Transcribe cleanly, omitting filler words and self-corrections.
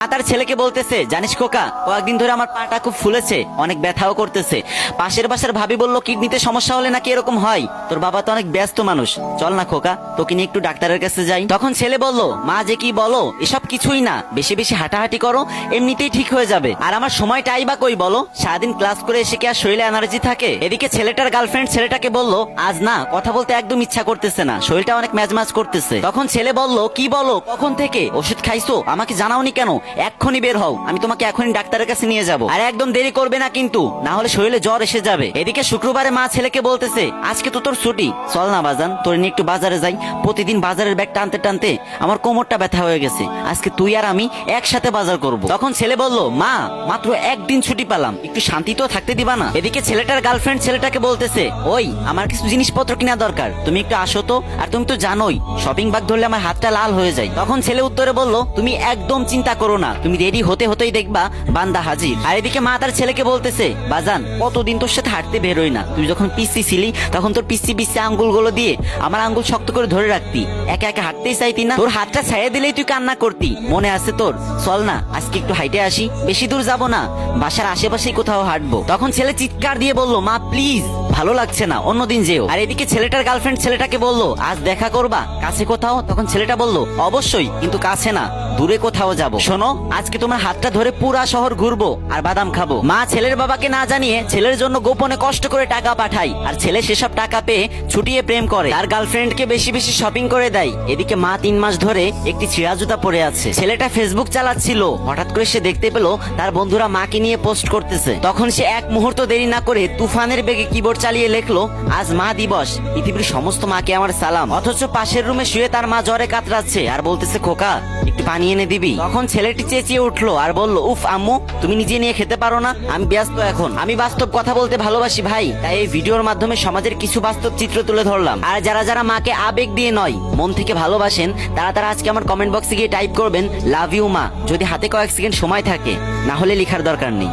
তার ছেলেকে বলতেছে, জানিস খোকা, কয়েকদিন ধরে আমার পাটা খুব ফুলেছে, অনেক ব্যথাও করতেছে। পাশের বাসার ভাবি বলল কিডনিতে সমস্যা হলে নাকি এরকম হয়। তোর বাবা তো অনেক ব্যস্ত মানুষ, চল না খোকা, তোকে নিয়ে একটু ডাক্তারের কাছে যাই। তখন ছেলে বলল, মা যে কি বলো, এসব কিছুই না, বেশি বেশি হাঁটাহাঁটি করো, এমনিতেই ঠিক হয়ে যাবে। আর আমার সময়টাই বা কই বলো, সারাদিন ক্লাস করে এসে কি আর শরীরে এনার্জি থাকে? এদিকে ছেলেটার গার্লফ্রেন্ড ছেলেটাকে বলল, আজ না কথা বলতে একদম ইচ্ছা করতেছে না, শরীরটা অনেক ম্যাজম্যাজ করতেছে। তখন ছেলে বলল, কি বলো, কখন থেকে ওষুধ খাইছো, আমাকে জানাওনি কেন? এক্ষুনি বের হও, আমি তোমাকে এখনই ডাক্তারের কাছে নিয়ে যাব। আর একদম দেরি করবে না কিন্তু, না হলে শরীরে জ্বর এসে যাবে। এদিকে শুক্রবারে মা ছেলেকে বলতেছে, আজকে তো তোর ছুটি, চল না বাজান, তোর নিয়ে একটু বাজারে যাই। প্রতিদিন বাজারের ব্যাগ টানতে টানতে আমার কোমরটা ব্যথা হয়ে গেছে, আজকে তুই আর আমি একসাথে বাজার করব। তখন ছেলে বলল, মা মাত্র একদিন ছুটি পেলাম, একটু শান্তি তো থাকতে দিবা না? এদিকে ছেলেটার গার্লফ্রেন্ড ছেলেটাকে বলতেছে, ওই আমার কিছু জিনিসপত্র কিনা দরকার, তুমি একটু আসো তো। আর তুমি তো জানোই শপিং ব্যাগ ধরলে আমার হাতটা লাল হয়ে যায়। তখন ছেলে উত্তরে বলল, তুমি একদম চিন্তা করো না, তুমি রেডি হতে হতেই দেখবা বান্দা হাজির। আর এদিকে মা তার ছেলেকে বলতেছে, বাজান কতদিন তোর সাথে হাঁটতে বের হই না, তুই যখন পিসি ছিলি তখন তোর পিসি পিসি আঙ্গুলগুলো দিয়ে আমার আঙ্গুল শক্ত করে ধরে রাখতি, একা একা হাঁটতেই চাইতি না, তোর হাতটা ছাইয়ে দিলেই তুই কান্না করতি, মনে আছে তোর? চল না আজকে একটু হাইটে আসি, বেশি দূর যাব না, বাসার আশেপাশেই কোথাও হাঁটবো। তখন ছেলে চিৎকার দিয়ে বলল, মা প্লিজ, ভালো লাগছে না, অন্যদিন যেও। আর এদিকে ছেলেটার গার্লফ্রেন্ড ছেলেটাকে বলল, আজ দেখা করবা কাছে কোথাও? তখন ছেলেটা বলল, অবশ্যই, কিন্তু কাছে না, দূরে কোথাও যাব। শোনো, আজকে তোমার হাতটা ধরে পুরা শহর ঘুরবো আর বাদাম খাবো। মা ছেলের বাবাকে না জানিয়ে ছেলের জন্য গোপনে কষ্ট করে টাকা পাঠায়, আর ছেলে সেসব টাকা পেয়ে ছুটিয়ে প্রেম করে, তার গার্লফ্রেন্ডকে বেশি বেশি শপিং করে দেয়। এদিকে মা 3 মাস ধরে একটি ছিঁড়া জুতা পরে আছে। ছেলেটা ফেসবুক চালাচ্ছিল, হঠাৎ করে সে দেখতে পেল তার বন্ধুরা মাকে নিয়ে পোস্ট করতেছে। তখন সে এক মুহূর্ত দেরি না করে তুফানের বেগে কিবোর্ড চালিয়ে লেখলো, আজ মা দিবস, পৃথিবীর সমস্ত মাকে আমার সালাম। অথচ পাশের রুমে শুয়ে তার মা জ্বরে কাতরাচ্ছে আর বলতেছে, খোকা একটু পানি এনে দিবি? তখন ছেলেটি চেঁচিয়ে উঠলো আর বলল, উফ আম্মু, তুমি নিজে নিয়ে খেতে পারো না? আমি ব্যস্ত এখন, আমি বাস্তব কথা বলতে ভালোবাসি ভাই, তাই এই ভিডিওর মাধ্যমে সমাজের কিছু বাস্তব চিত্র তুলে ধরলাম। আর যারা যারা মাকে আবেগ দিয়ে নয় মন থেকে ভালোবাসেন, তারা তারা আজকে আমার কমেন্ট বক্সে গিয়ে টাইপ করবেন, লাভ ইউ মা, যদি হাতে কয়েক সেকেন্ড সময় থাকে, না হলে লেখার দরকার নেই।